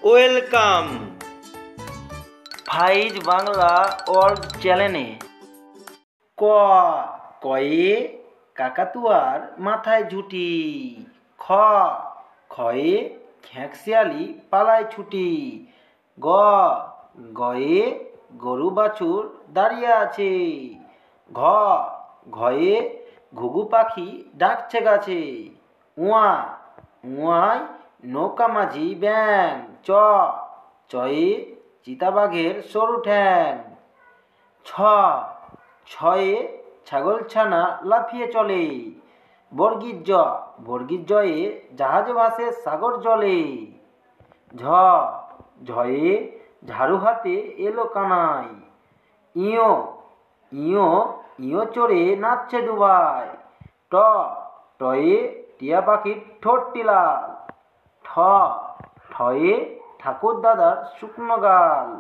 Welcome ফাইজ Bangla world চ্যানেলে। ক কয়ে কাকাতুয়ার মাথায় ঝুঁটি। খ খয়ে খেঁকশিয়ালি পালায় ছুটি। গ গয়ে গরু বাছুর দাঁড়িয়ে আছে। ঘ ঘয়ে ঘুঘু পাখি ডাকছে গাছে। উয়া উয়ায় নৌকা মাঝি ব্যাং। চ চয়ে চিতাবাঘের সরু ঠ্যাং। ছ ছয়ে ছাগলছানা লাফিয়ে চলে। বর্গীর জয়ে জাহাজে ভাসে সাগর জলে। ঝ ঝয়ে ঝাড়ু হাতে এলো কানাই। ইয়ো ইয়ো ইয়ো চড়ে নাচছে দুভাই। ট টয়ে টিয়া পাখির ঠোঁটটি লাল। ঠ ঠয়ে ঠাকুর দাদার শুকনো গাল।